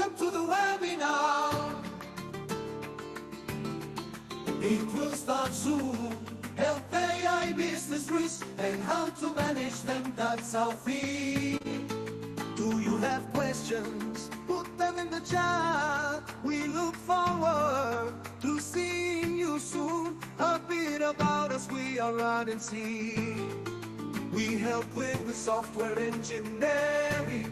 Welcome to the webinar. It will start soon. Health AI business risks and how to manage them, that's our theme. Do you have questions? Put them in the chat. We look forward to seeing you soon. A bit about us, we are Radency. We help with the software engineering.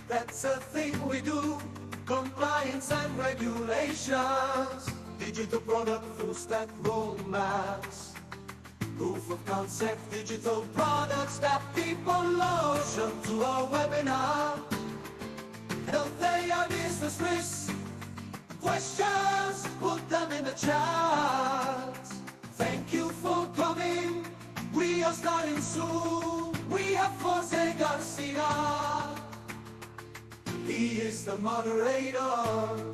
That's a thing we do. Compliance and regulations. Digital product full stack roadmaps. Proof of concept, digital products that people love. Welcome to our webinar. Health AI business risks. Questions, put them in the chat. Thank you for coming. We are starting soon. We have Jose Garcia. He is the moderator.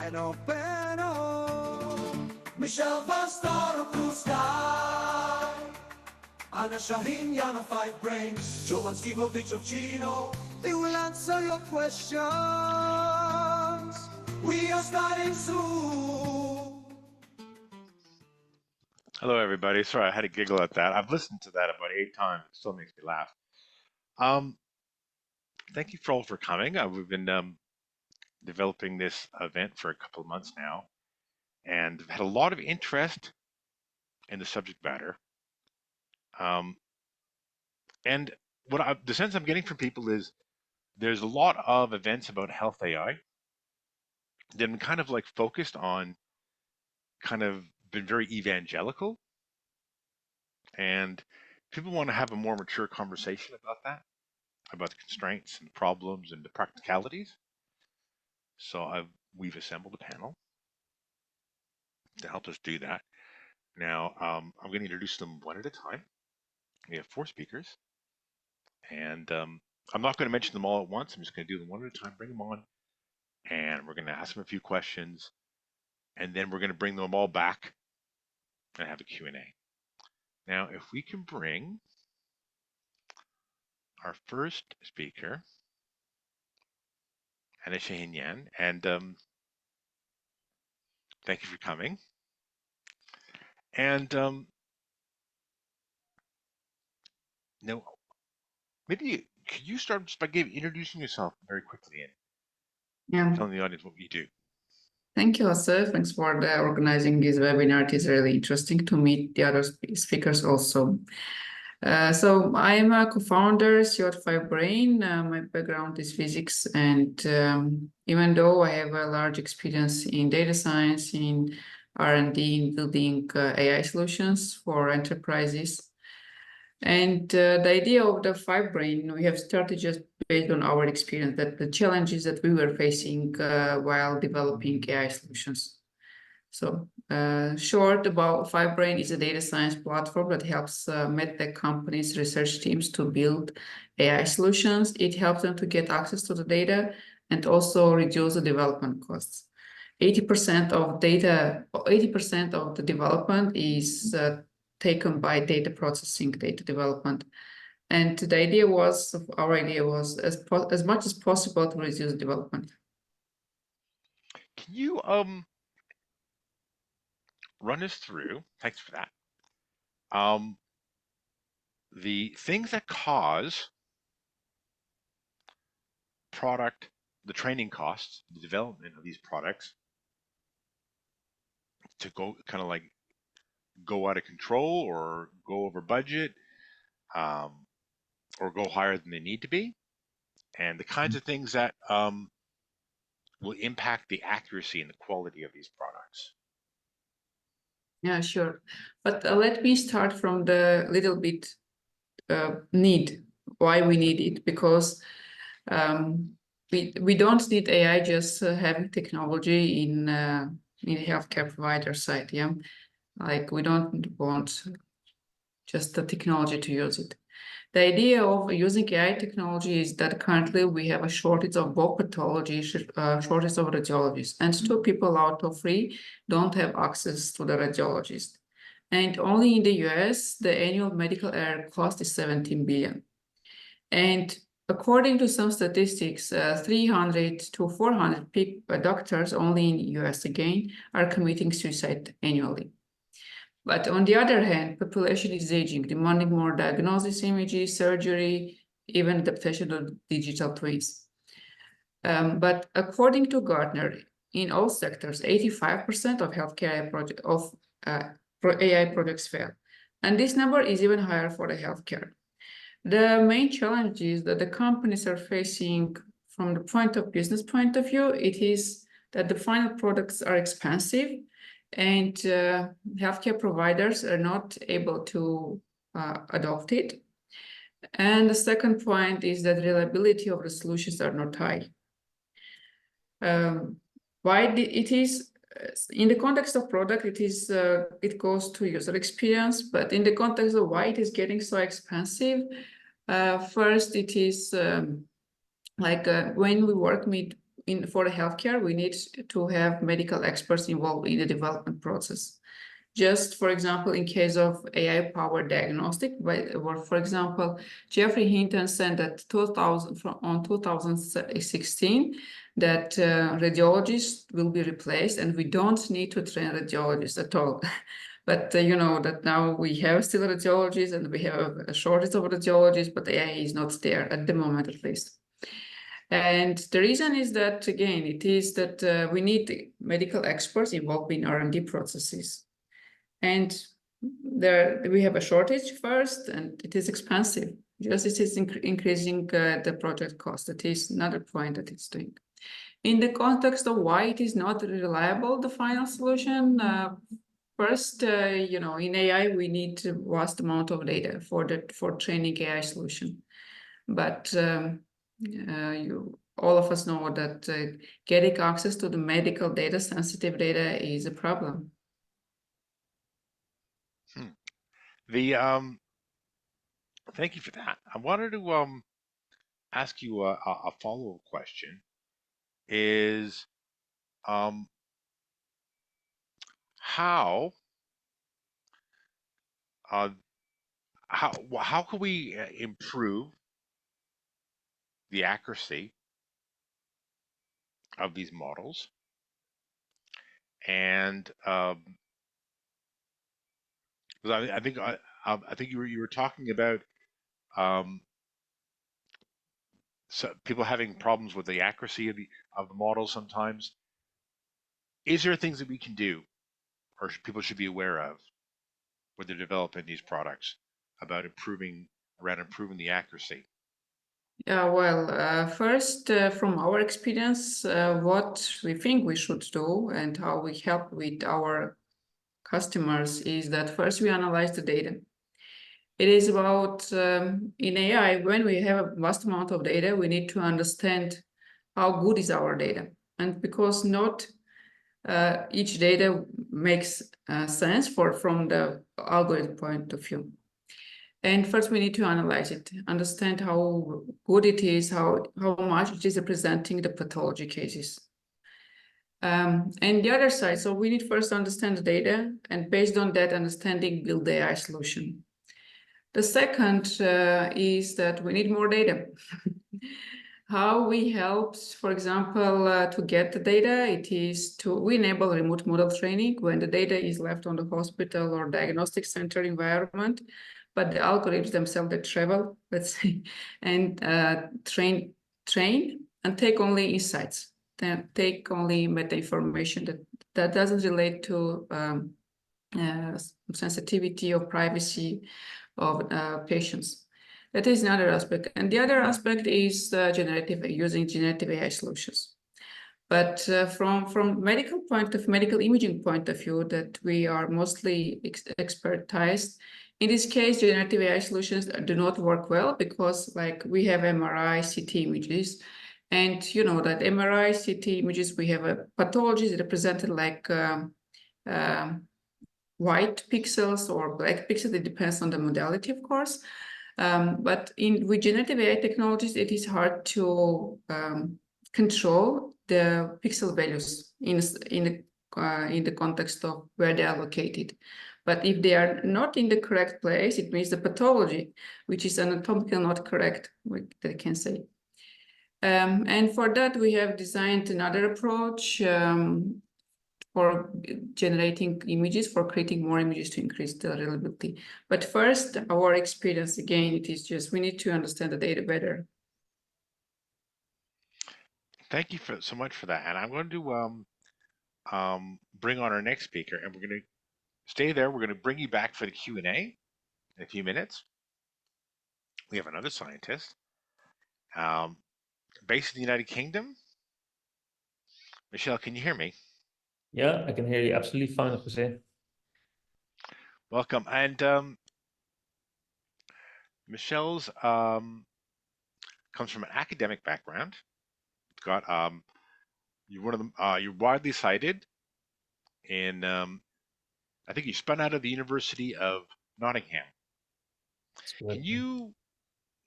And our panel. Michelle Bastar of Blue Sky. Anna Shaheen, Yana Five Brains. Jovan Skivovic of Chino. They will answer your questions. We are starting soon. Hello, everybody. Sorry, I had to giggle at that. I've listened to that about 8 times. It still makes me laugh. Thank you all for coming. We've been developing this event for a couple of months now, and I've had a lot of interest in the subject matter. And the sense I'm getting from people is there's a lot of events about health AI that I'm kind of like focused on, kind of been very evangelical, and people want to have a more mature conversation about that, about the constraints and problems and the practicalities. So we've assembled a panel to help us do that. Now, I'm going to introduce them one at a time. We have 4 speakers, and I'm not going to mention them all at once. I'm just going to do them one at a time, bring them on, and we're going to ask them a few questions, and then we're going to bring them all back and have a Q&A. Now, if we can bring our first speaker, Anna Shaheen, and thank you for coming. And now, maybe could you start just by introducing yourself very quickly and telling the audience what you do? Thank you, Jose. Thanks for organizing this webinar. It is really interesting to meet the other speakers also. So I am a co-founder, CEO at FiveBrain. My background is physics, and even though I have a large experience in data science, in R&D, in building AI solutions for enterprises, and the idea of the FiveBrain, we have started just based on our experience, that the challenges that we were facing while developing AI solutions. So short about FiveBrain is a data science platform that helps medtech companies, research teams to build AI solutions. It helps them to get access to the data and also reduce the development costs. 80% of the development is taken by data processing, data development. And our idea was as much as possible to reduce development. Can you run us through, thanks for that, the things that cause the training costs, the development of these products to go kind of like go out of control or go over budget, or go higher than they need to be, and the kinds of things that will impact the accuracy and the quality of these products. Yeah, sure. But let me start from the little bit need, why we need it, because we don't need AI just having technology in healthcare provider side, yeah? Like we don't want just the technology to use it. The idea of using AI technology is that currently we have a shortage of both pathology, shortage of radiologists, and 2 people out of 3 don't have access to the radiologist. And only in the US, the annual medical error cost is 17 billion. And according to some statistics, 300 to 400 doctors only in the US again are committing suicide annually. But on the other hand, population is aging, demanding more diagnosis, images, surgery, even adaptation of digital twins. But according to Gartner, in all sectors, 85% of healthcare AI projects fail. And this number is even higher for the healthcare. The main challenge is that the companies are facing from the business point of view, it is that the final products are expensive and healthcare providers are not able to adopt it. And the second point is that reliability of the solutions are not high. Why it is in the context of product, it goes to user experience, but in the context of why it is getting so expensive, first it is when we work for the healthcare, we need to have medical experts involved in the development process. Just for example, in case of AI-powered diagnostic, or for example, Jeffrey Hinton said that 2016 that radiologists will be replaced, and we don't need to train radiologists at all. But you know that now we have still radiologists, and we have a shortage of radiologists, but AI is not there at the moment, at least. And the reason is that, again, it is that we need medical experts involved in R&D processes. And we have a shortage first, and it is expensive. Just it is increasing the project cost. That is another point that it's doing. In the context of why it is not reliable, the final solution, first, in AI, we need a vast amount of data for training AI solution. But all of us know that getting access to the medical data, sensitive data, is a problem. Thank you for that. I wanted to ask you a follow-up question. Is how can we improve the accuracy of these models? And I think you were talking about so people having problems with the accuracy of the model sometimes. Is there things that we can do, or people should be aware of, when they're developing these products, about improving the accuracy? Yeah, well, first, from our experience, what we think we should do and how we help with our customers is that first we analyze the data. It is about, in AI, when we have a vast amount of data, we need to understand how good is our data. And because not each data makes sense from the algorithm point of view. And first we need to analyze it, understand how good it is, how much it is representing the pathology cases. And the other side, so we need first to understand the data, and based on that understanding, build the AI solution. The second is that we need more data. How we help, for example, to get the data, it is we enable remote model training when the data is left on the hospital or diagnostic center environment, but the algorithms themselves that travel, let's say, and train and take only insights, then take only meta information that doesn't relate to sensitivity or privacy of patients. That is another aspect. And the other aspect is using generative AI solutions. But from medical imaging point of view, that we are mostly expertized. In this case, generative AI solutions do not work well because, like, we have MRI, CT images, and you know that MRI, CT images, we have a pathology represented like white pixels or black pixels. It depends on the modality, of course. But with generative AI technologies, it is hard to control the pixel values in the context of where they are located. But if they are not in the correct place, it means the pathology, which is anatomically not correct, they can say. And for that, we have designed another approach for generating images, for creating more images to increase the reliability. But first, our experience, again, it is just, we need to understand the data better. Thank you so much for that. And I'm going to bring on our next speaker, and we're going to stay there. We're going to bring you back for the Q&A in a few minutes. We have another scientist based in the United Kingdom. Michelle, can you hear me? Yeah, I can hear you absolutely fine, Jose. Welcome. And Michelle's comes from an academic background. Got you're one of them. You're widely cited in. I think you spun out of the University of Nottingham. Can you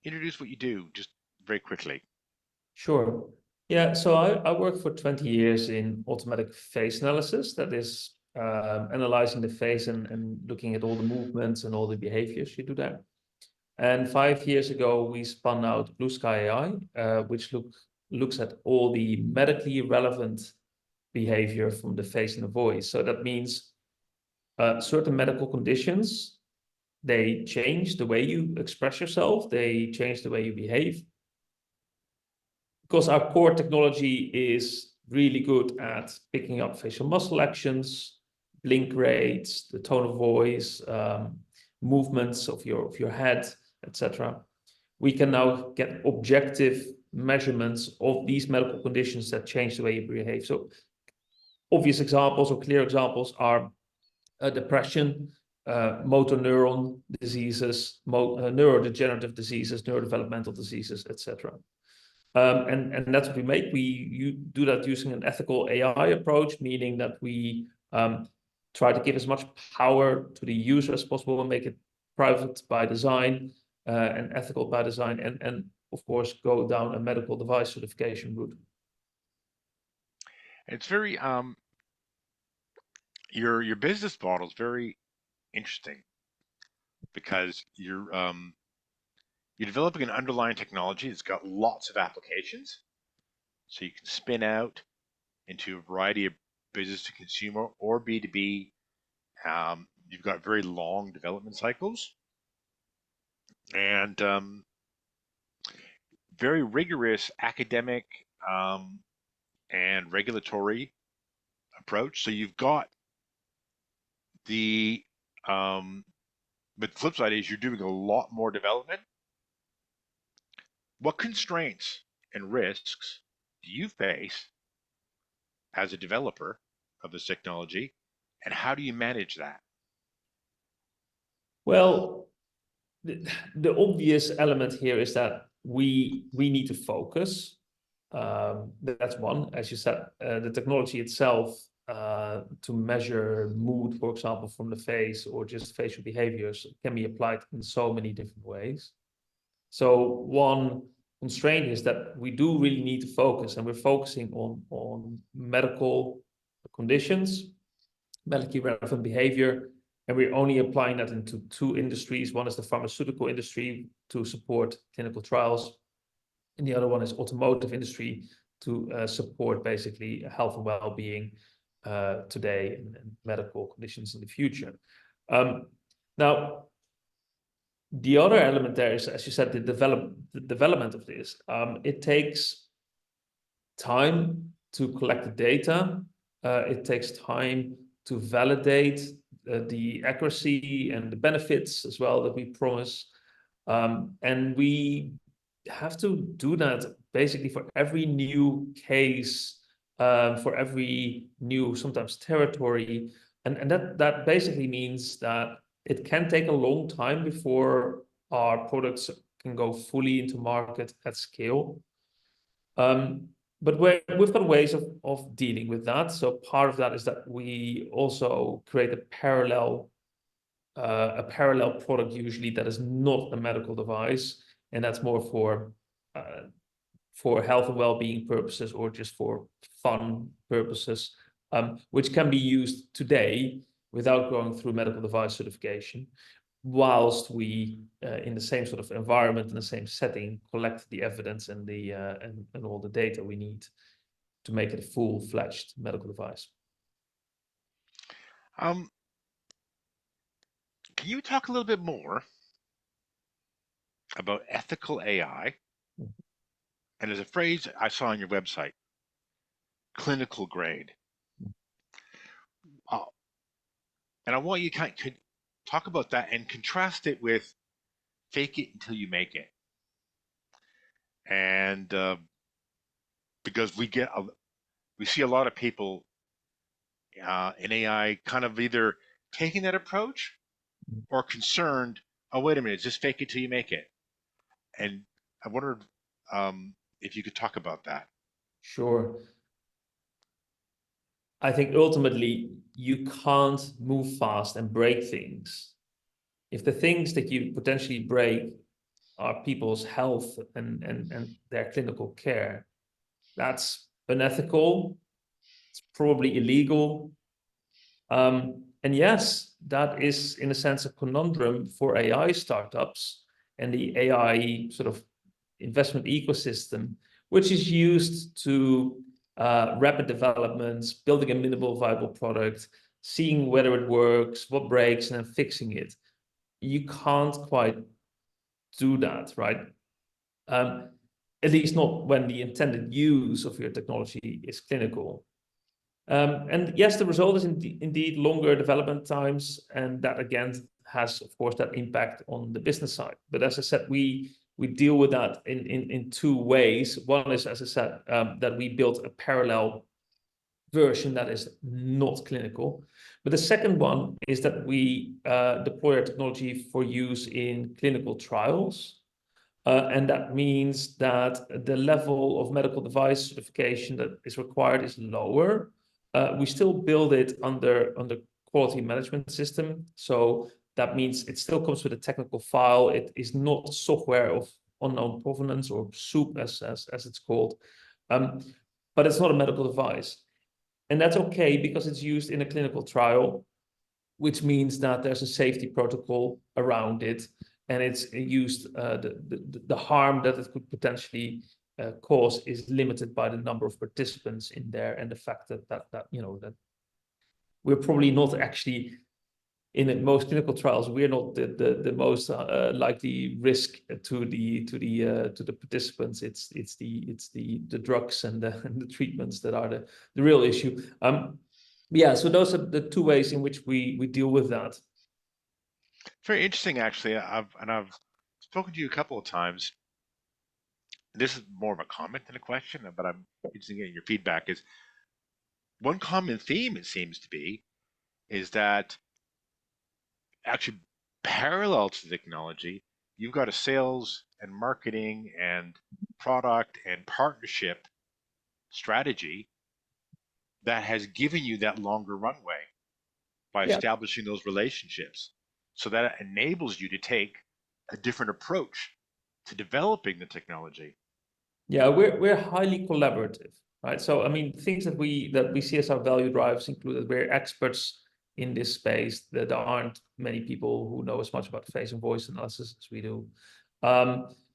introduce what you do just very quickly? Sure. Yeah, so I worked for 20 years in automatic face analysis. That is analyzing the face and looking at all the movements and all the behaviors you do there. And 5 years ago, we spun out Blue Sky AI, which looks at all the medically relevant behavior from the face and the voice. So that means certain medical conditions, they change the way you express yourself, they change the way you behave. Because our core technology is really good at picking up facial muscle actions, blink rates, the tone of voice, movements of your head, etc. We can now get objective measurements of these medical conditions that change the way you behave. So obvious examples or clear examples are depression, motor neuron diseases, neurodegenerative diseases, neurodevelopmental diseases, etc. And that's what we make. You do that using an ethical AI approach, meaning that we try to give as much power to the user as possible and make it private by design and ethical by design, and of course go down a medical device certification route. It's very your business model is very interesting because you're developing an underlying technology that's got lots of applications. So you can spin out into a variety of business to consumer or B2B. You've got very long development cycles and very rigorous academic and regulatory approach. So you've got the but the flip side is you're doing a lot more development. What constraints and risks do you face as a developer of this technology, and how do you manage that? Well, the obvious element here is that we need to focus. That's one. As you said, the technology itself to measure mood, for example, from the face or just facial behaviors can be applied in so many different ways. So one constraint is that we do really need to focus, and we're focusing on medical conditions, medically relevant behavior, and we're only applying that into two industries. One is the pharmaceutical industry to support clinical trials, and the other one is automotive industry to support basically health and well-being today and medical conditions in the future. Now, the other element there is, as you said, the development of this. It takes time to collect the data. It takes time to validate the accuracy and the benefits as well that we promise. And we have to do that basically for every new case, for every new, sometimes territory. And that basically means that it can take a long time before our products can go fully into market at scale. But we've got ways of dealing with that. So part of that is that we also create a parallel product usually that is not a medical device, and that's more for health and well-being purposes or just for fun purposes, which can be used today without going through medical device certification, whilst we, in the same sort of environment, in the same setting, collect the evidence and the and all the data we need to make it a full-fledged medical device. Can you talk a little bit more about ethical AI? And there's a phrase I saw on your website, clinical grade. And I want you to could talk about that and contrast it with fake it until you make it. And because we see a lot of people in AI kind of either taking that approach or concerned, oh, wait a minute, just fake it till you make it. And I wondered if you could talk about that. Sure. I think ultimately you can't move fast and break things. If the things that you potentially break are people's health and their clinical care, that's unethical. It's probably illegal. And yes, that is in a sense a conundrum for AI startups and the AI sort of investment ecosystem, which is used to rapid developments, building a minimal viable product, seeing whether it works, what breaks, and then fixing it. You can't quite do that, right? At least not when the intended use of your technology is clinical. And yes, the result is indeed longer development times, and that again has, of course, that impact on the business side. But as I said, we deal with that in two ways. One is, as I said, that we built a parallel version that is not clinical. But the second one is that we deploy our technology for use in clinical trials. And that means that the level of medical device certification that is required is lower. We still build it under quality management system. So that means it still comes with a technical file. It is not software of unknown provenance, or soup as it's called. But it's not a medical device. And that's okay because it's used in a clinical trial, which means that there's a safety protocol around it, and it's used, the harm that it could potentially cause is limited by the number of participants in there, and the fact that you know that we're probably not actually in most clinical trials, we're not the most likely risk to the participants. It's the drugs and the treatments that are the real issue. Yeah, so those are the two ways in which we deal with that. Very interesting, actually. I've spoken to you a couple of times. This is more of a comment than a question, but I'm interested in getting your feedback. Is one common theme, it seems to be, is that actually parallel to the technology, you've got a sales and marketing and product and partnership strategy that has given you that longer runway by establishing those relationships. So that enables you to take a different approach to developing the technology. Yeah, we're highly collaborative, right? So I mean, things that we see as our value drivers include that we're experts in this space, that there aren't many people who know as much about face and voice analysis as we do.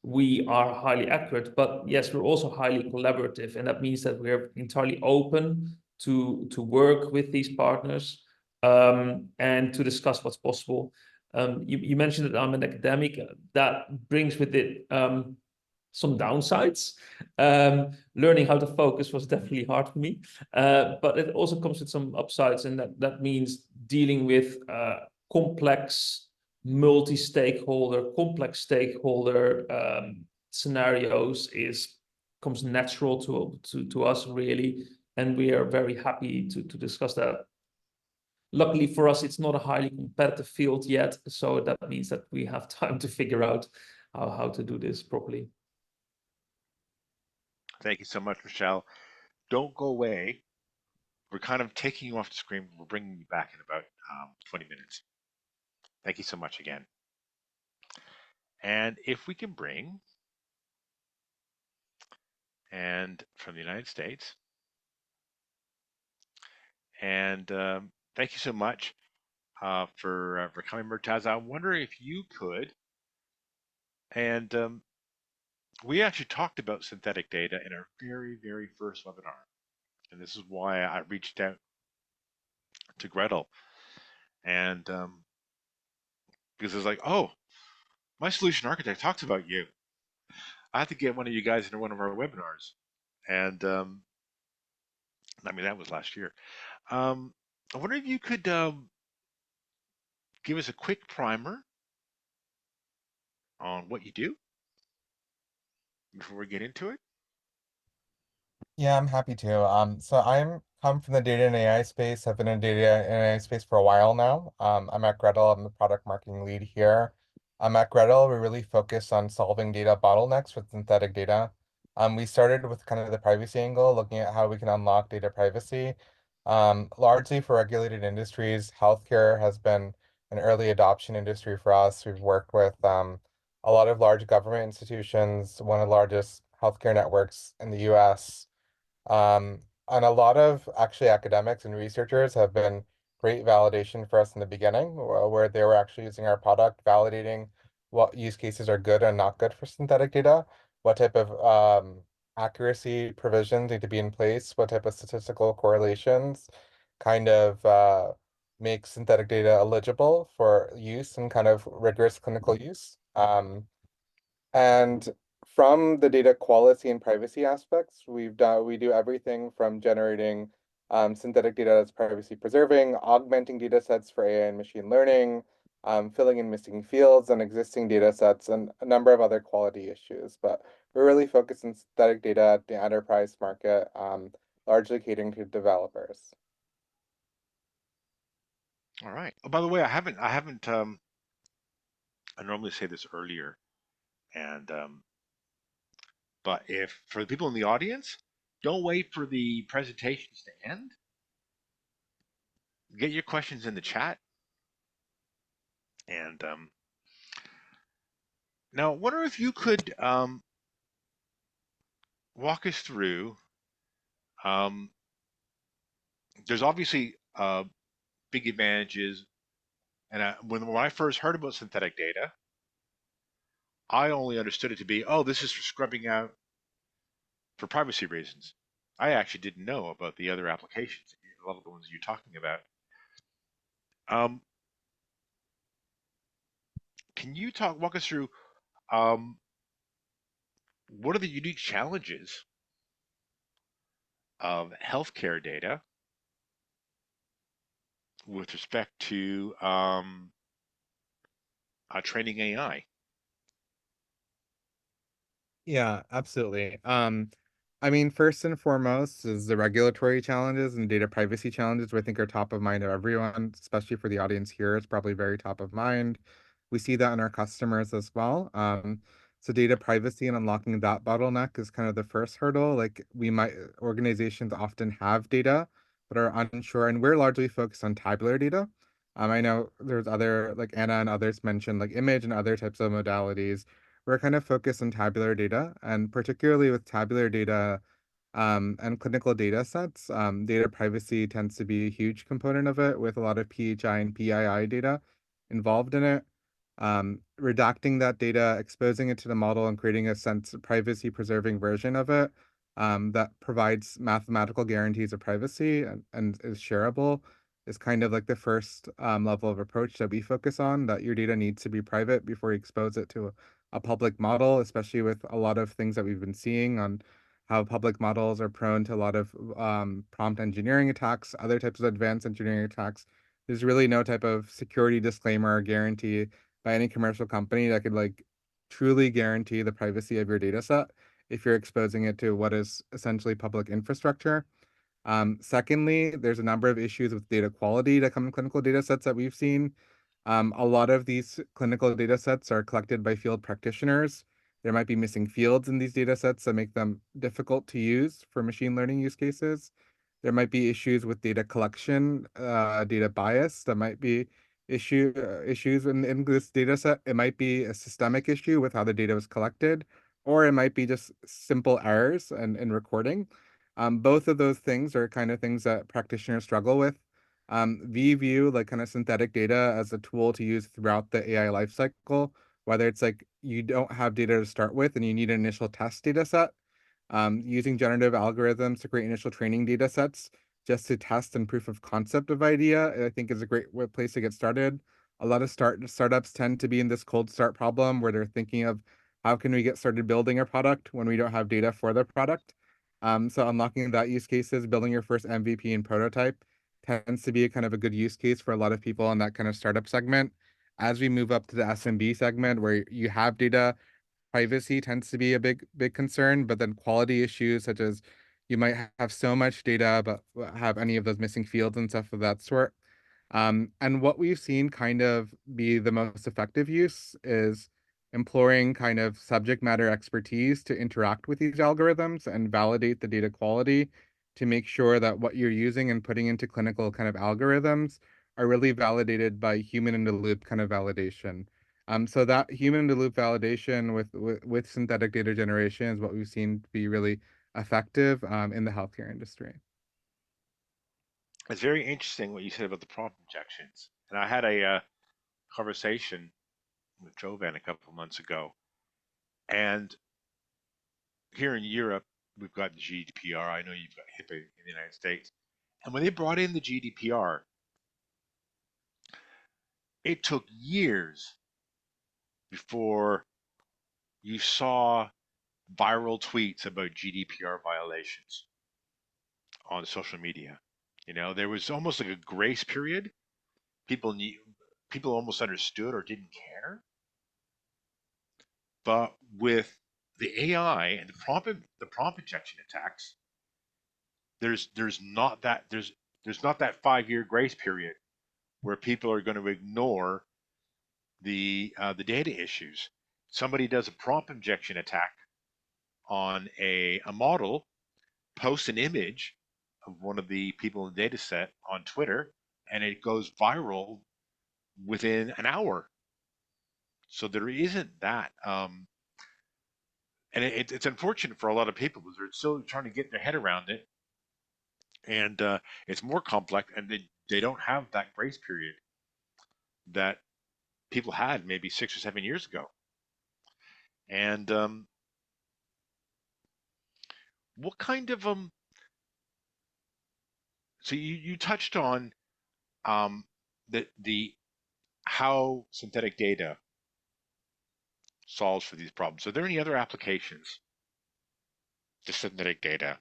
We are highly accurate, but yes, we're also highly collaborative, and that means that we're entirely open to work with these partners and to discuss what's possible. You mentioned that I'm an academic. That brings with it some downsides. Learning how to focus was definitely hard for me, but it also comes with some upsides, and that means dealing with complex complex stakeholder scenarios comes natural to us, really, and we are very happy to discuss that. Luckily for us, it's not a highly competitive field yet, so that means that we have time to figure out how to do this properly. Thank you so much, Michelle. Don't go away. We're kind of taking you off the screen. We're bringing you back in about 20 minutes. Thank you so much again. And if we can bring, and from the United States, and thank you so much. for coming, Murtaz. I wonder if you could, and we actually talked about synthetic data in our very first webinar, and this is why I reached out to Gretel, and because it's like, oh, my solution architect talks about you. I have to get one of you guys into one of our webinars, and I mean that was last year. I wonder if you could give us a quick primer on what you do before we get into it. Yeah, I'm happy to. So I'm come from the data and AI space. I've been in data and AI space for a while now. I'm at Gretel. I'm the product marketing lead here. I'm at Gretel. We really focus on solving data bottlenecks with synthetic data. We started with kind of the privacy angle, looking at how we can unlock data privacy. Largely for regulated industries, healthcare has been an early adoption industry for us. We've worked with a lot of large government institutions, one of the largest healthcare networks in the US. Um, and a lot of actually academics and researchers have been great validation for us in the beginning, where they were actually using our product, validating what use cases are good and not good for synthetic data, what type of accuracy provisions need to be in place, what type of statistical correlations kind of make synthetic data eligible for use and kind of rigorous clinical use. And from the data quality and privacy aspects, we do everything from generating synthetic data that's privacy preserving, augmenting data sets for AI and machine learning, filling in missing fields and existing data sets, and a number of other quality issues. But we're really focused on synthetic data at the enterprise market, largely catering to developers. All right. Oh, by the way, I haven't. I normally say this earlier, and but if for the people in the audience, don't wait for the presentations to end. Get your questions in the chat, and now I wonder if you could walk us through. Um, there's obviously big advantages, and when I first heard about synthetic data, I only understood it to be, oh, this is for scrubbing out for privacy reasons. I actually didn't know about the other applications, a lot of the ones you're talking about. Um, can you walk us through um, what are the unique challenges of healthcare data with respect to training AI? Yeah, absolutely. I mean, first and foremost is the regulatory challenges and data privacy challenges, which I think are top of mind of everyone, especially for the audience here. It's probably very top of mind. We see that in our customers as well. So data privacy and unlocking that bottleneck is kind of the first hurdle. Like organizations often have data, but are unsure, and we're largely focused on tabular data. I know there's other, like Anna and others mentioned, like image and other types of modalities. We're kind of focused on tabular data, and particularly with tabular data and clinical data sets, data privacy tends to be a huge component of it, with a lot of PHI and PII data involved in it. Redacting that data, exposing it to the model, and creating a sense privacy preserving version of it that provides mathematical guarantees of privacy and is shareable is kind of like the first level of approach that we focus on, that your data needs to be private before you expose it to a public model, especially with a lot of things that we've been seeing on how public models are prone to a lot of prompt engineering attacks, other types of advanced engineering attacks. There's really no type of security disclaimer or guarantee by any commercial company that could like truly guarantee the privacy of your data set if you're exposing it to what is essentially public infrastructure. Secondly, there's a number of issues with data quality that come in clinical data sets that we've seen. A lot of these clinical data sets are collected by field practitioners. There might be missing fields in these data sets that make them difficult to use for machine learning use cases. There might be issues with data collection, data bias. That might be issues in this data set. It might be a systemic issue with how the data was collected, or it might be just simple errors in recording. Both of those things are kind of things that practitioners struggle with. We view like kind of synthetic data as a tool to use throughout the AI lifecycle, whether it's like you don't have data to start with and you need an initial test data set. Using generative algorithms to create initial training data sets just to test and proof of concept of idea, I think is a great place to get started. A lot of startups tend to be in this cold start problem where they're thinking of how can we get started building a product when we don't have data for the product. So unlocking that use cases, building your first MVP and prototype tends to be a kind of a good use case for a lot of people in that kind of startup segment. As we move up to the SMB segment where you have data, privacy tends to be a big concern, but then quality issues such as you might have so much data but have any of those missing fields and stuff of that sort. And what we've seen kind of be the most effective use is employing kind of subject matter expertise to interact with these algorithms and validate the data quality to make sure that what you're using and putting into clinical kind of algorithms are really validated by human in the loop kind of validation. So that human in the loop validation with synthetic data generation is what we've seen to be really effective in the healthcare industry. It's very interesting what you said about the prompt injections. And I had a conversation with Jovan a couple of months ago. And here in Europe, we've got the GDPR. I know you've got HIPAA in the United States. And when they brought in the GDPR, it took years before you saw viral tweets about GDPR violations on social media. There was almost like a grace period. People almost understood or didn't care. But with the AI and the prompt injection attacks, there's not that 5 year grace period where people are going to ignore the data issues. Somebody does a prompt injection attack on a model, posts an image of one of the people in the data set on Twitter, and it goes viral within an hour. So there isn't that. And it's unfortunate for a lot of people because they're still trying to get their head around it. And it's more complex, and they don't have that grace period that people had maybe 6 or 7 years ago. And what kind of so you touched on the how synthetic data solves for these problems. Are there any other applications to synthetic data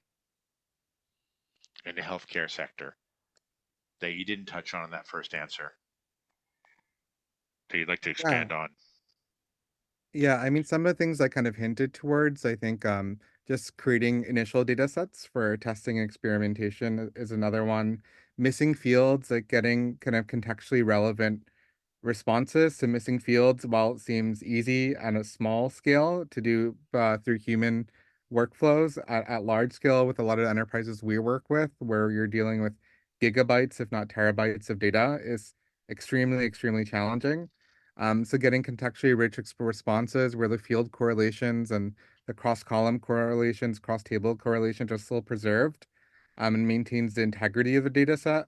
in the healthcare sector that you didn't touch on in that first answer that you'd like to Yeah. expand on? Yeah, I mean, some of the things I kind of hinted towards, I think just creating initial data sets for testing and experimentation is another one. Missing fields, like getting kind of contextually relevant responses to missing fields, while it seems easy on a small scale to do through human workflows at large scale with a lot of enterprises we work with, where you're dealing with gigabytes, if not terabytes of data, is extremely challenging. So getting contextually rich responses where the field correlations and the cross-column correlations, cross-table correlations are still preserved, and maintains the integrity of the data set.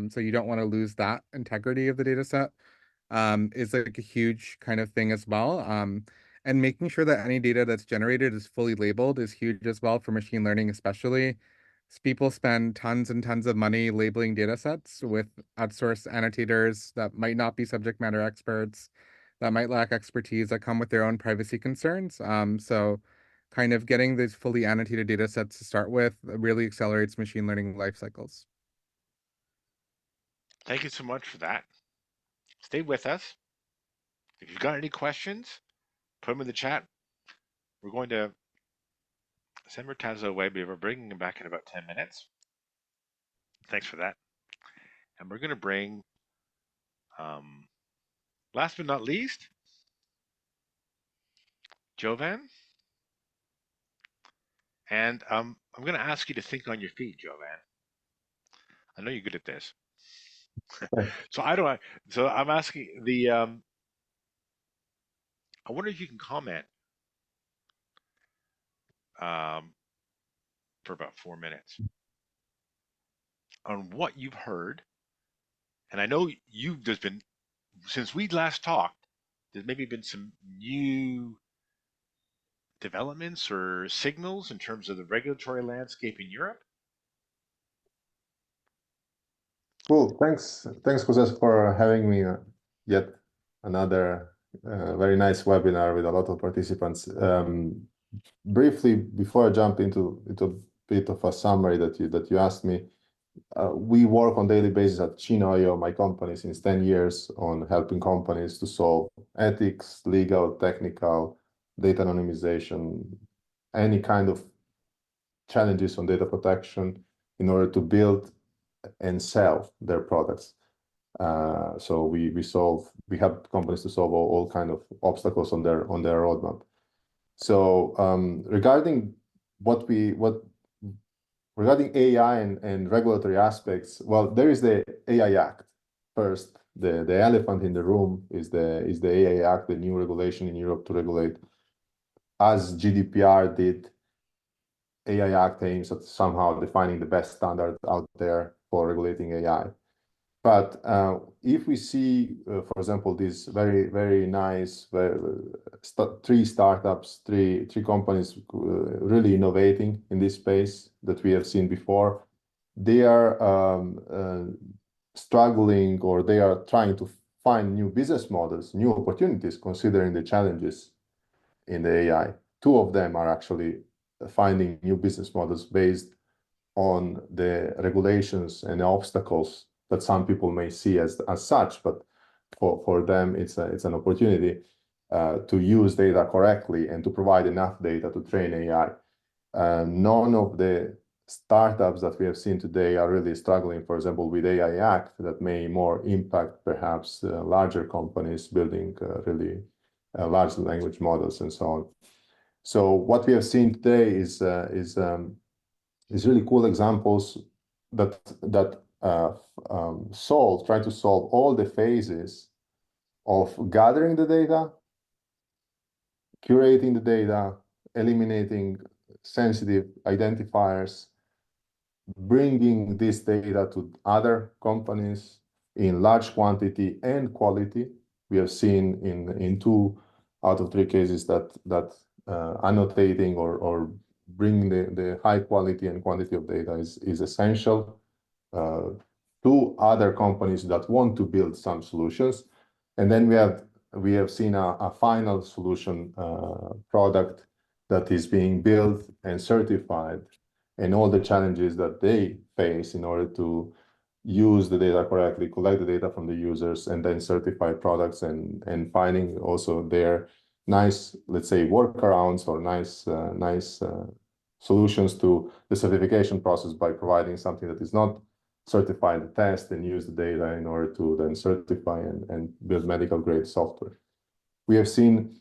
So you don't want to lose that integrity of the data set, is like a huge kind of thing as well. And making sure that any data that's generated is fully labeled is huge as well for machine learning, especially. People spend tons and tons of money labeling data sets with outsourced annotators that might not be subject matter experts, that might lack expertise, that come with their own privacy concerns. So kind of getting these fully annotated data sets to start with really accelerates machine learning life cycles. Thank you so much for that. Stay with us. If you've got any questions, put them in the chat. We're going to send Murtaza away, but we're bringing him back in about 10 minutes. Thanks for that. And we're going to bring, last but not least, Jovan. And I'm going to ask you to think on your feet, Jovan. I know you're good at this. So I don't. So I'm asking the. I wonder if you can comment um, for about 4 minutes on what you've heard And I know there's been, since we last talked, there's maybe been some new developments or signals in terms of the regulatory landscape in Europe. Cool. Thanks, Jose, for having me yet another very nice webinar with a lot of participants. Briefly, before I jump into a bit of a summary that you asked me, we work on daily basis at Chino.io, my company, since 10 years on helping companies to solve ethics, legal, technical, data anonymization, any kind of challenges on data protection in order to build and sell their products. So we help companies to solve all kind of obstacles on their roadmap. So regarding regarding AI and regulatory aspects, well, there is the AI Act. First, the elephant in the room is the AI Act, the new regulation in Europe to regulate, as GDPR did. AI Act aims at somehow defining the best standard out there for regulating AI. But if we see, for example, these very nice three startups, three companies really innovating in this space that we have seen before, they are struggling, or they are trying to find new business models, new opportunities, considering the challenges in the AI. Two of them are actually finding new business models based on the regulations and the obstacles that some people may see as such, but for them it's an opportunity to use data correctly and to provide enough data to train AI. None of the startups that we have seen today are really struggling, for example, with AI Act, that may more impact perhaps larger companies building really large language models and so on. So what we have seen today is really cool examples that try to solve all the phases of gathering the data, curating the data, eliminating sensitive identifiers, bringing this data to other companies in large quantity and quality. We have seen in 2 out of 3 cases that annotating or bringing the high quality and quantity of data is essential to other companies that want to build some solutions. And then we have seen a final solution product that is being built and certified, and all the challenges that they face in order to use the data correctly, collect the data from the users, and then certify products, and finding also their nice, let's say, workarounds or nice solutions to the certification process by providing something that is not certified the test and use the data in order to then certify and build medical grade software. We have seen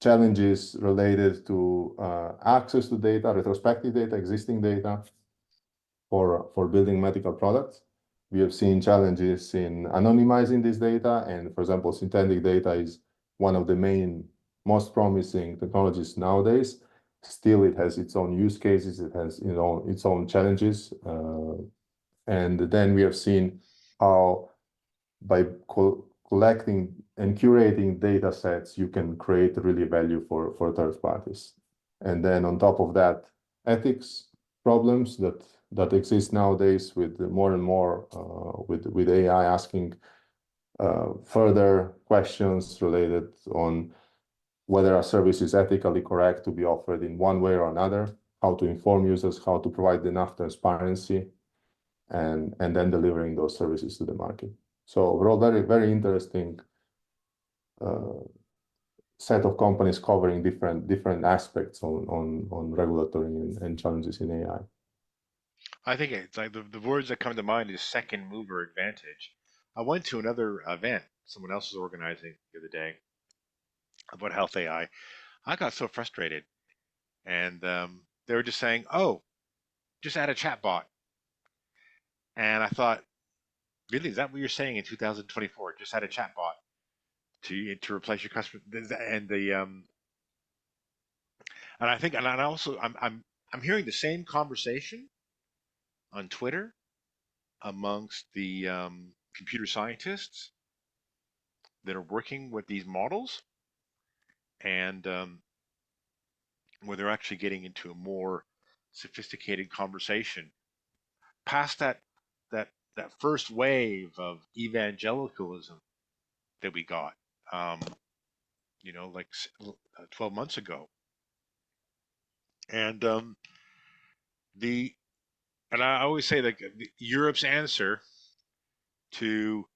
challenges related to access to data, retrospective data, existing data for building medical products. We have seen challenges in anonymizing this data, and for example, synthetic data is one of the most promising technologies nowadays. Still, it has its own use cases, it has its own challenges. And then we have seen how by collecting and curating data sets, you can create really value for third parties. And then on top of that, ethics problems that exist nowadays with more and more with AI asking further questions related on whether a service is ethically correct to be offered in one way or another, how to inform users, how to provide enough transparency, and then delivering those services to the market. So overall, very interesting set of companies covering different aspects on regulatory and challenges in AI. I think it's like the words that come to mind is second mover advantage. I went to another event someone else was organizing the other day about health AI. I got so frustrated, and they were just saying, "Oh, just add a chat bot," and I thought, "Really, is that what you're saying in 2024? Just add a chat bot to replace your customer?" And I think, and I also, I'm hearing the same conversation on Twitter amongst the computer scientists that are working with these models, and where they're actually getting into a more sophisticated conversation past that first wave of evangelicalism that we got, um, like 12 months ago. And the and I always say that Europe's answer to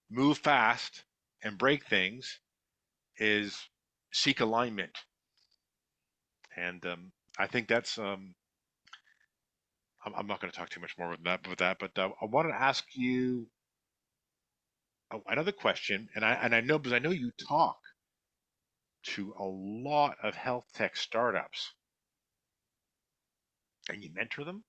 move fast and break things is seek alignment. And I think that's I'm not going to talk too much more with that, but I wanted to ask you another question, and I know because I know you talk to a lot of health tech startups and you mentor them.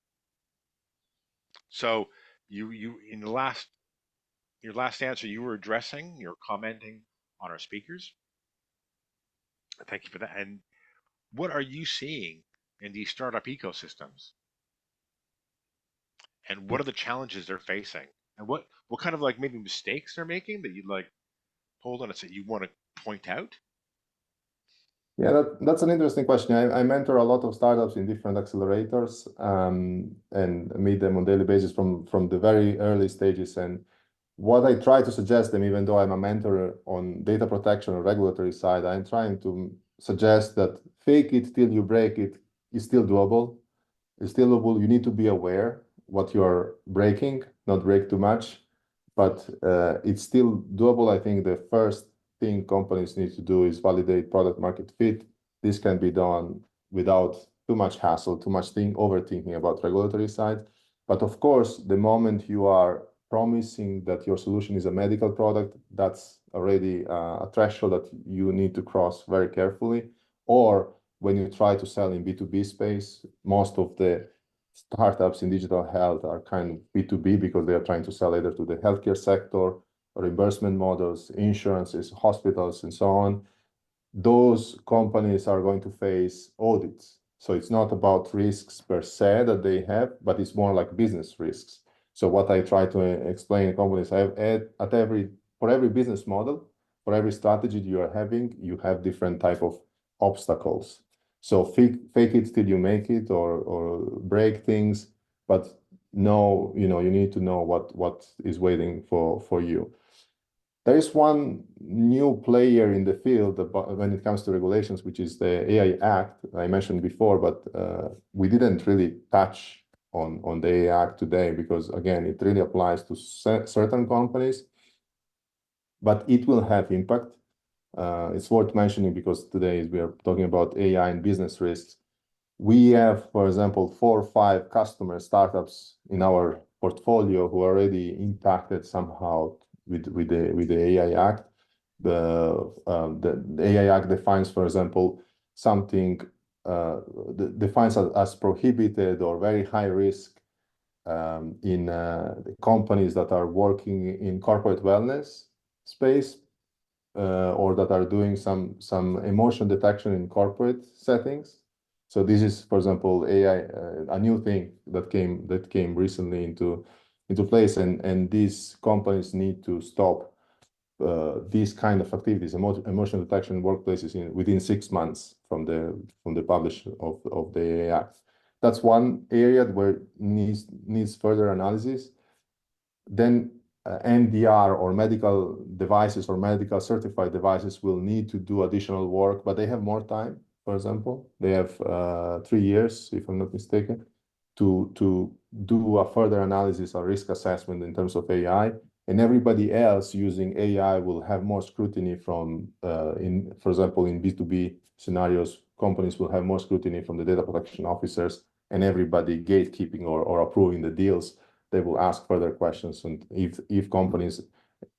So you in your last answer, you were addressing, you're commenting on our speakers. Thank you for that. And what are you seeing in these startup ecosystems? And what are the challenges they're facing? And what kind of like maybe mistakes they're making that you'd like hold on a second, you want to point out? Yeah, that's an interesting question. I mentor a lot of startups in different accelerators, and meet them on daily basis from the very early stages. And what I try to suggest them, even though I'm a mentor on data protection or regulatory side, I'm trying to suggest that fake it till you break it is still doable. It's still doable. You need to be aware what you're breaking, not break too much, but it's still doable. I think the first thing companies need to do is validate product market fit. This can be done without too much hassle, too much overthinking about regulatory side. But of course, the moment you are promising that your solution is a medical product, that's already a threshold that you need to cross very carefully. Or when you try to sell in B2B space, most of the startups in digital health are kind of B2B because they are trying to sell either to the healthcare sector, reimbursement models, insurances, hospitals, and so on. Those companies are going to face audits. So it's not about risks per se that they have, but it's more like business risks. So what I try to explain in companies, for every business model, for every strategy you are having, you have different type of obstacles. So fake it till you make it, or break things, but you need to know what is waiting for you. There is one new player in the field when it comes to regulations, which is the AI Act I mentioned before, but we didn't really touch on the AI Act today because, again, it really applies to certain companies, but it will have impact. It's worth mentioning because today we are talking about AI and business risks. We have, for example, 4 or 5 customer startups in our portfolio who are already impacted somehow with the AI Act. The AI Act defines, for example, something defines as prohibited or very high risk in companies that are working in corporate wellness space, or that are doing some emotion detection in corporate settings. So this is, for example, AI, a new thing that came recently into place, and these companies need to stop these kind of activities, emotion detection in workplaces within 6 months from the publish of the AI Act. That's one area where needs further analysis. Then MDR or medical devices or medical certified devices will need to do additional work, but they have more time. For example, they have 3 years, if I'm not mistaken, to do a further analysis or risk assessment in terms of AI. And everybody else using AI will have more scrutiny from, for example, in B2B scenarios, companies will have more scrutiny from the data protection officers, and everybody gatekeeping or approving the deals. They will ask further questions, and if companies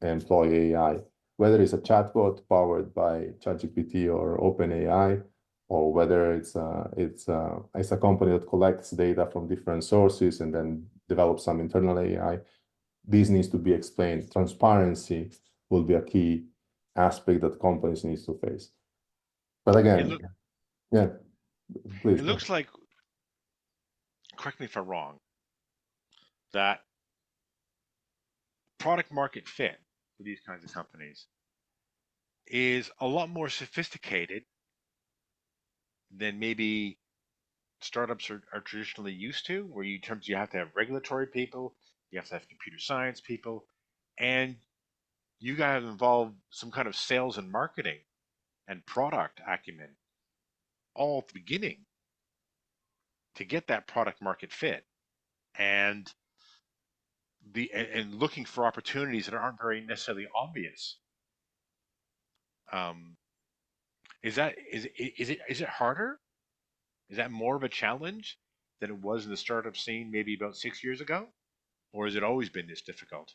employ AI, whether it's a chatbot powered by ChatGPT or OpenAI, or whether it's a company that collects data from different sources and then develops some internal AI, this needs to be explained. Transparency will be a key aspect that companies need to face. But again, yeah, please. It looks like, correct me if I'm wrong, that product market fit for these kinds of companies is a lot more sophisticated than maybe startups are traditionally used to, where you have to have regulatory people, you have to have computer science people, and you got to involve some kind of sales and marketing and product acumen all at the beginning to get that product market fit, and looking for opportunities that aren't very necessarily obvious. Um, is it harder? Is that more of a challenge than it was in the startup scene maybe about 6 years ago, or has it always been this difficult?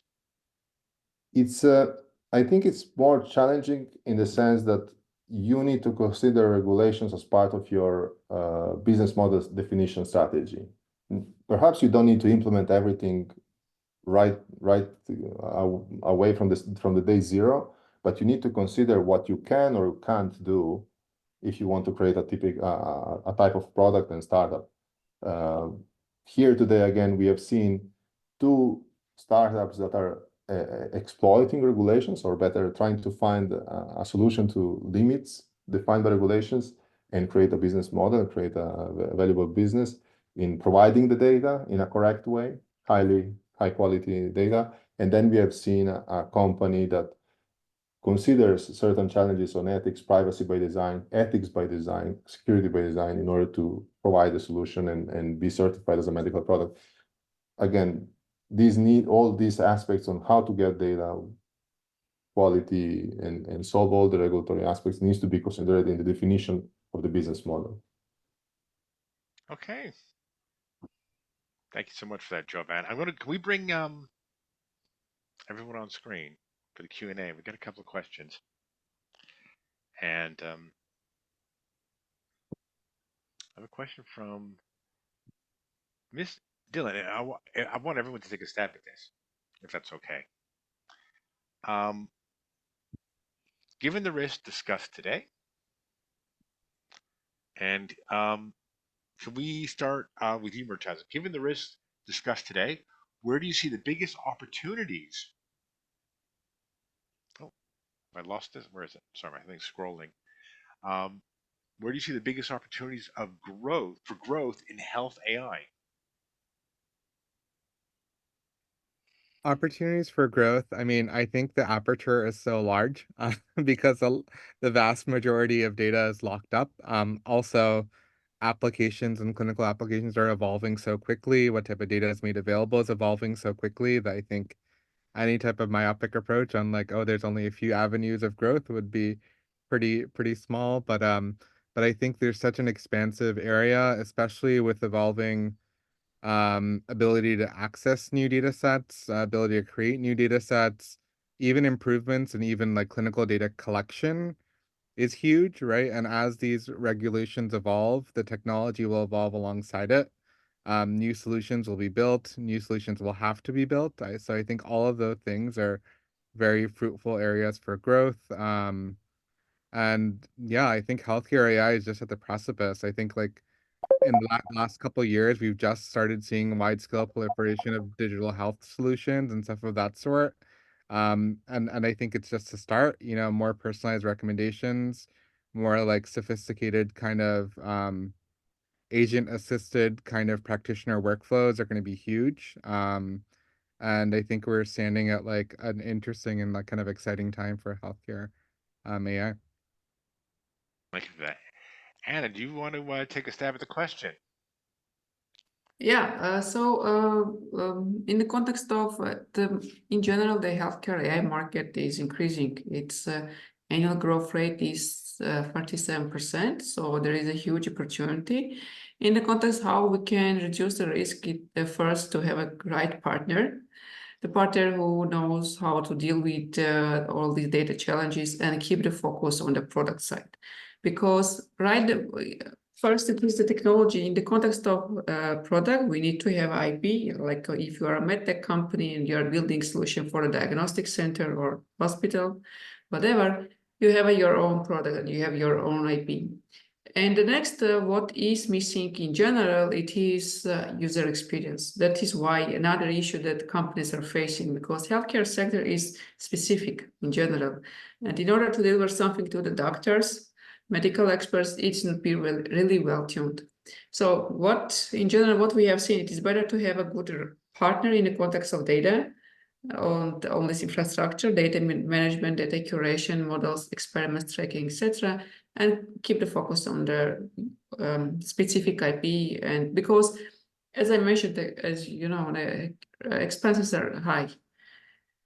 It's I think it's more challenging in the sense that you need to consider regulations as part of your business model definition strategy. Perhaps you don't need to implement everything right away from the day zero, but you need to consider what you can or can't do if you want to create a type of product and startup. Here today, again, we have seen two startups that are exploiting regulations, or better, trying to find a solution to limits defined by regulations and create a business model, create a valuable business in providing the data in a correct way, high quality data. And then we have seen a company that considers certain challenges on ethics, privacy by design, ethics by design, security by design, in order to provide a solution and be certified as a medical product. Again, all these aspects on how to get data quality and solve all the regulatory aspects needs to be considered in the definition of the business model. Okay. Thank you so much for that, Jovan. Can we bring everyone on screen for the Q&A? We've got a couple of questions. And I have a question from Miss Dylan. And I want everyone to take a stab at this, if that's okay. Given the risks discussed today, and can we start with you, Murtaza? Given the risks discussed today, where do you see the biggest opportunities? Oh, I lost this. Where is it? Sorry, my thing's scrolling. Where do you see the biggest opportunities of growth in health AI? Opportunities for growth. I mean, I think the aperture is so large because the vast majority of data is locked up. Also, applications and clinical applications are evolving so quickly. What type of data is made available is evolving so quickly that I think any type of myopic approach on like, oh, there's only a few avenues of growth would be pretty small. But I think there's such an expansive area, especially with evolving ability to access new data sets, ability to create new data sets, even improvements and even like clinical data collection is huge, right? And as these regulations evolve, the technology will evolve alongside it. New solutions will be built, new solutions will have to be built. So I think all of those things are very fruitful areas for growth. And yeah, I think healthcare AI is just at the precipice. I think like in the last couple of years, we've just started seeing wide-scale proliferation of digital health solutions and stuff of that sort. And I think it's just a start, more personalized recommendations, more like sophisticated kind of agent-assisted kind of practitioner workflows are going to be huge. And I think we're standing at like an interesting and like kind of exciting time for healthcare AI. Thank you for that. Anna, do you want to take a stab at the question? Yeah, in the context of in general, the healthcare AI market is increasing. Its annual growth rate is 47%, so there is a huge opportunity. In the context how we can reduce the risk, first to have a right partner, the partner who knows how to deal with all these data challenges and keep the focus on the product side. Because first, it is the technology. In the context of product, we need to have IP. Like if you are a medtech company and you are building solution for a diagnostic center or hospital, whatever, you have your own product and you have your own IP. And the next, what is missing in general, it is user experience. That is why another issue that companies are facing, because healthcare sector is specific in general. And in order to deliver something to the doctors, medical experts, it needs to be really well tuned. So what, in general, what we have seen, it is better to have a good partner in the context of data on this infrastructure, data management, data curation, models, experiments, tracking, etc., and keep the focus on the specific IP. And because, as I mentioned, as you know, the expenses are high.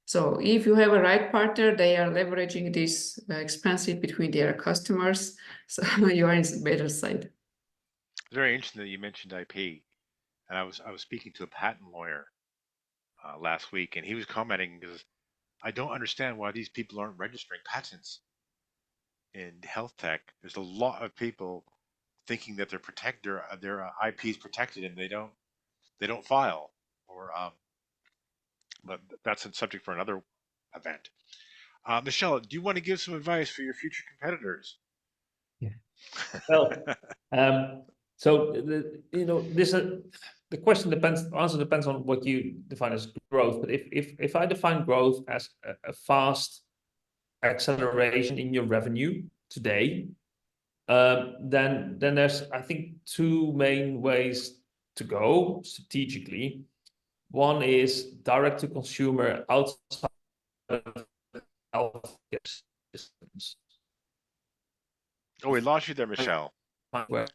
So if you have a right partner, they are leveraging this expensive between their customers. So you are in the better side. It's very interesting that you mentioned IP, and I was speaking to a patent lawyer last week, and he was commenting because I don't understand why these people aren't registering patents in health tech. There's a lot of people thinking that their IP is protected and they don't file, or but that's a subject for another event. Michelle, do you want to give some advice for your future competitors? Yeah. Well, so the question answer depends on what you define as growth. But if I define growth as a fast acceleration in your revenue today, then there's, I think, two main ways to go strategically. One is direct to consumer outside of healthcare systems. Oh, we lost you there, Michelle. I'm Direct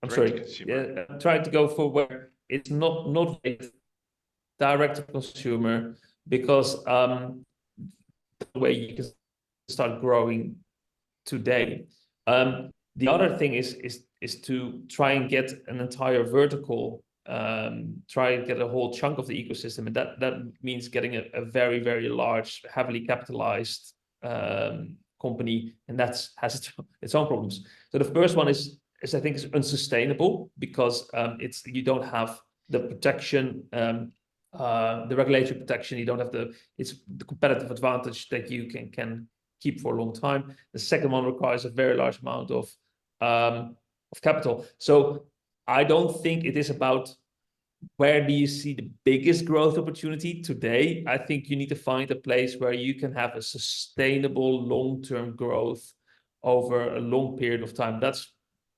to sorry. consumer. I'm trying to go for where it's not direct to consumer, because the way you can start growing today. The other thing is to try and get an entire vertical, try and get a whole chunk of the ecosystem, and that means getting a very, very large, heavily capitalized company, and that has its own problems. So the first one is I think is unsustainable, because you don't have the protection, the regulatory protection. You don't have the competitive advantage that you can keep for a long time. The second one requires a very large amount of capital. So I don't think it is about where do you see the biggest growth opportunity today. I think you need to find a place where you can have a sustainable long-term growth over a long period of time. That's,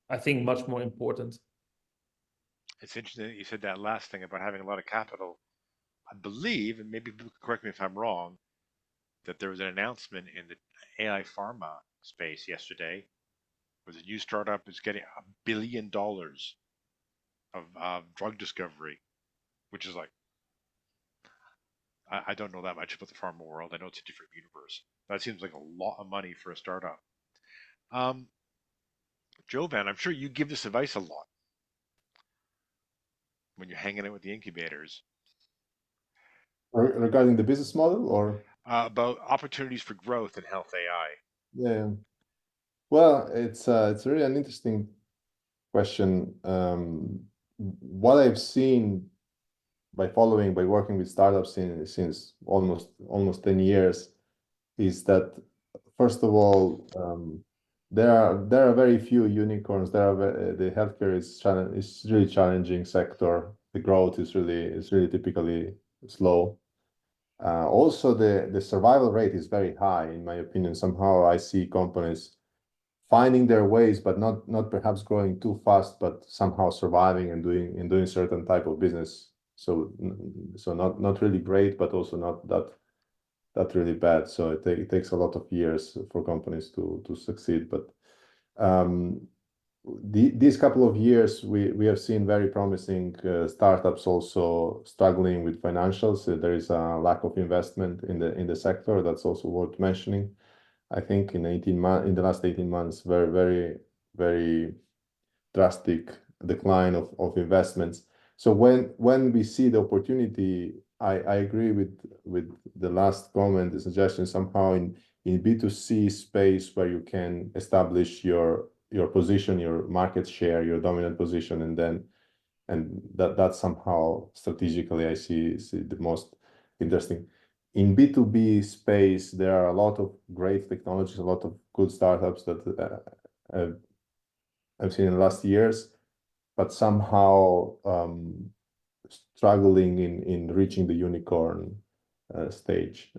I think, much more important. It's interesting that you said that last thing about having a lot of capital. I believe, and maybe correct me if I'm wrong, that there was an announcement in the AI pharma space yesterday where the new startup is getting $1 billion of drug discovery, which is like, I don't know that much about the pharma world. I know it's a different universe. That seems like a lot of money for a startup. Jovan, I'm sure you give this advice a lot when you're hanging out with the incubators. Regarding the business model, or about opportunities for growth in health AI. yeah, well, it's really an interesting question. What I've seen by working with startups since almost 10 years is that, first of all, there are very few unicorns. The healthcare is really challenging sector. The growth is really typically slow. Also, the survival rate is very high, in my opinion. Somehow I see companies finding their ways, but not perhaps growing too fast, but somehow surviving and doing certain type of business. So not really great, but also not that really bad. So it takes a lot of years for companies to succeed. But these couple of years, we have seen very promising startups also struggling with financials. There is a lack of investment in the sector. That's also worth mentioning. I think in the last 18 months, very, very drastic decline of investments. So when we see the opportunity, I agree with the last comment, the suggestion somehow in B2C space where you can establish your position, your market share, your dominant position, and that somehow strategically I see the most interesting. in B2B space, there are a lot of great technologies, a lot of good startups that I've seen in the last years, but somehow struggling in reaching the unicorn stage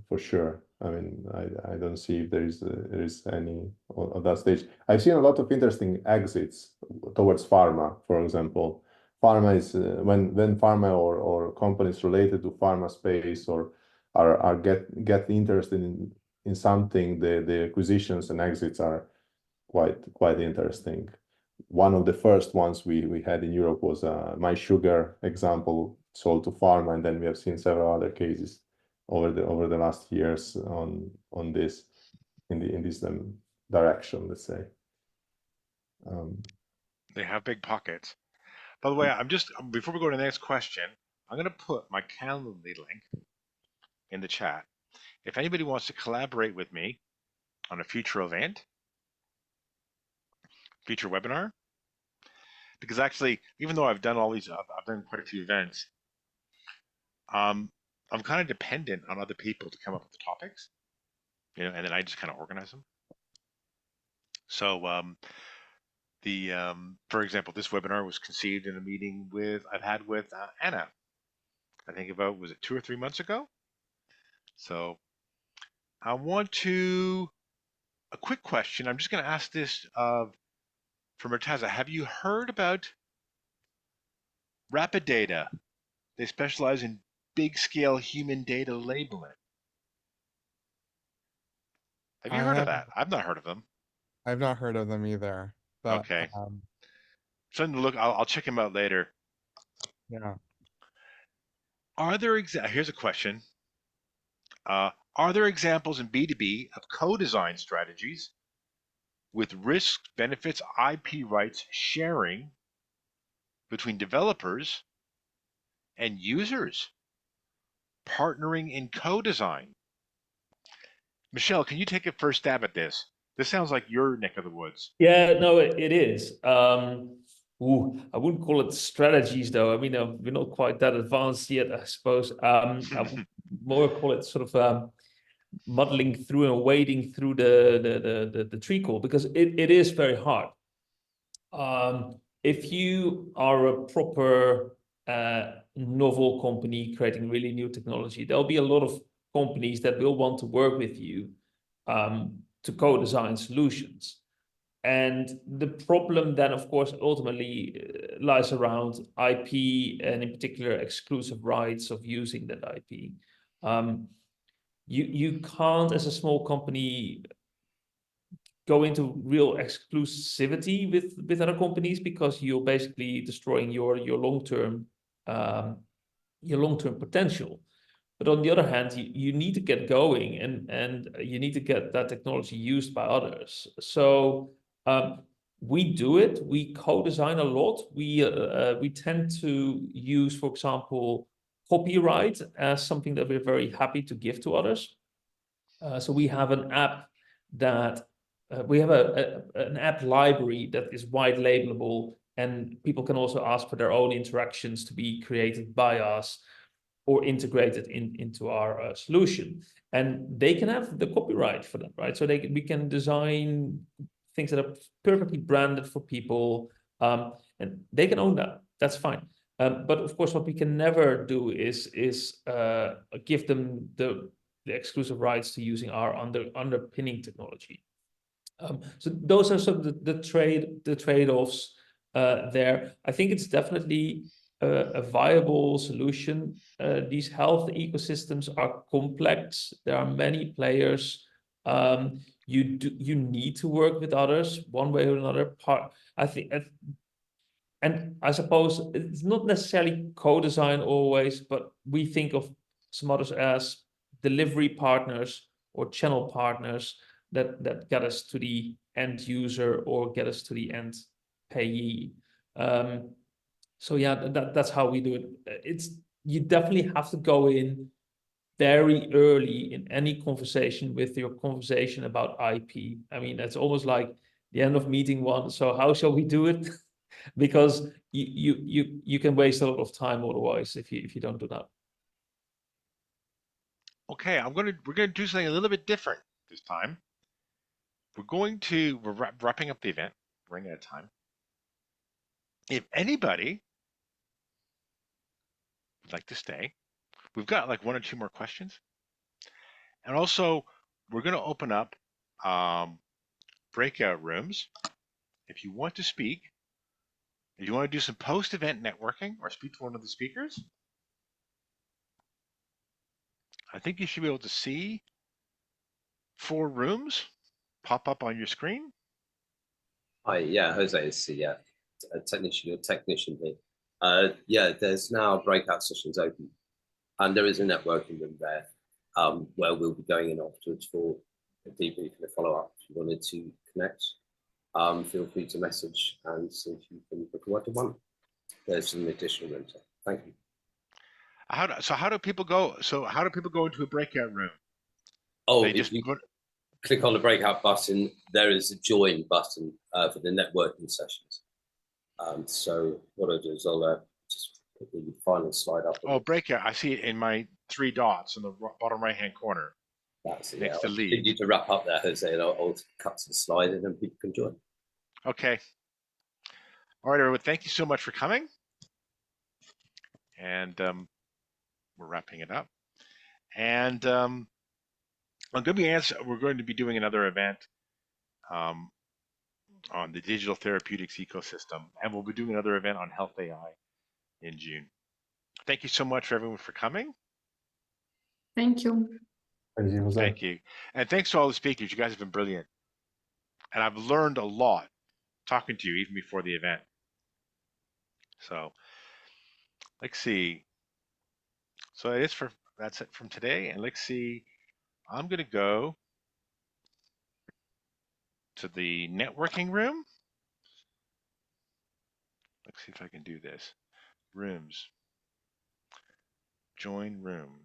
for sure. I mean, I don't see if there is any on that stage. I've seen a lot of interesting exits towards pharma, for example. Pharma is when pharma or companies related to pharma space or are get interested in something, the acquisitions and exits are quite interesting. One of the first ones we had in Europe was My Sugar example sold to pharma, and then we have seen several other cases over the last years on this in this direction, let's say. They have big pockets. By the way, I'm just before we go to the next question, I'm going to put my Calendly link in the chat. If anybody wants to collaborate with me on a future event, future webinar, because actually, even though I've done all these, I've done quite a few events, I'm kind of dependent on other people to come up with the topics, and then I just kind of organize them. So for example, this webinar was conceived in a meeting I've had with Anna. I think was it 2 or 3 months ago? So I want a quick question. I'm just going to ask this for Murtaza. Have you heard about Rapid Data? They specialize in big scale human data labeling. Have you heard of that? I've not heard of them. I've not heard of them either, but Okay. Something to look. I'll check them out later. yeah. Here's a question. Are there examples in B2B of co-design strategies with risks, benefits, IP rights sharing between developers and users partnering in co-design? Michelle, can you take a first stab at this? This sounds like your neck of the woods. Yeah, no, it is. I wouldn't call it strategies, though. I mean, we're not quite that advanced yet, I suppose. I would more call it sort of muddling through and wading through the treacle, because it is very hard. If you are a proper novel company creating really new technology, there'll be a lot of companies that will want to work with you to co-design solutions. And the problem then, of course, ultimately lies around IP, and in particular, exclusive rights of using that IP. You can't, as a small company, go into real exclusivity with other companies, because you're basically destroying your long-term potential. But on the other hand, you need to get going, and you need to get that technology used by others. So we do it. We co-design a lot. We tend to use, for example, copyright as something that we're very happy to give to others. So we have an app that we have an app library that is white labelable, and people can also ask for their own interactions to be created by us or integrated into our solution, and they can have the copyright for that, right? So we can design things that are perfectly branded for people, and they can own that. That's fine. But of course, what we can never do is give them the exclusive rights to using our underpinning technology. So those are some of the trade-offs there. I think it's definitely a viable solution. These health ecosystems are complex. There are many players. You need to work with others one way or another. I think, and I suppose it's not necessarily co-design always, but we think of some others as delivery partners or channel partners that get us to the end user or get us to the end payee. So yeah, that's how we do it. You definitely have to go in very early in any conversation with your conversation about IP. I mean, that's almost like the end of meeting one. So how shall we do it? Because you can waste a lot of time otherwise if you don't do that. Okay, we're gonna do something a little bit different this time. We're wrapping up the event, running out of time. If anybody would like to stay, we've got like 1 or 2 more questions. And also, we're going to open up breakout rooms. If you want to speak, if you want to do some post-event networking or speak to one of the speakers, I think you should be able to see 4 rooms pop up on your screen. Hi, yeah, Jose is a technician here. Yeah, there's now breakout sessions open, and there is a networking room there where we'll be going in afterwards for a debrief and a follow-up. If you wanted to connect, feel free to message and see if you can book a one-to-one. There's some additional rooms there. Thank you. How do people go? So how do people go into a breakout room? Oh, They if just you click on the breakout button, there is a join button for the networking sessions. So what I'll do is I'll just put the final slide up. Oh, breakout. I see it in my 3 dots in the bottom right-hand corner. That's it. Next Yeah, to I'll lead. need you to wrap up there, Jose, and I'll cut to the slide and then people can join. Okay. All right, everyone. Thank you so much for coming. And we're wrapping it up. And we're going to be doing another event on the digital therapeutics ecosystem, and we'll be doing another event on health AI in June. Thank you so much for everyone for coming. Thank you. Thank you, Jose. Thank you. And thanks to all the speakers. You guys have been brilliant. And I've learned a lot talking to you even before the event. So let's see. So that's it from today. And let's see. I'm going to go to the networking room. Let's see if I can do this. Rooms. Join room.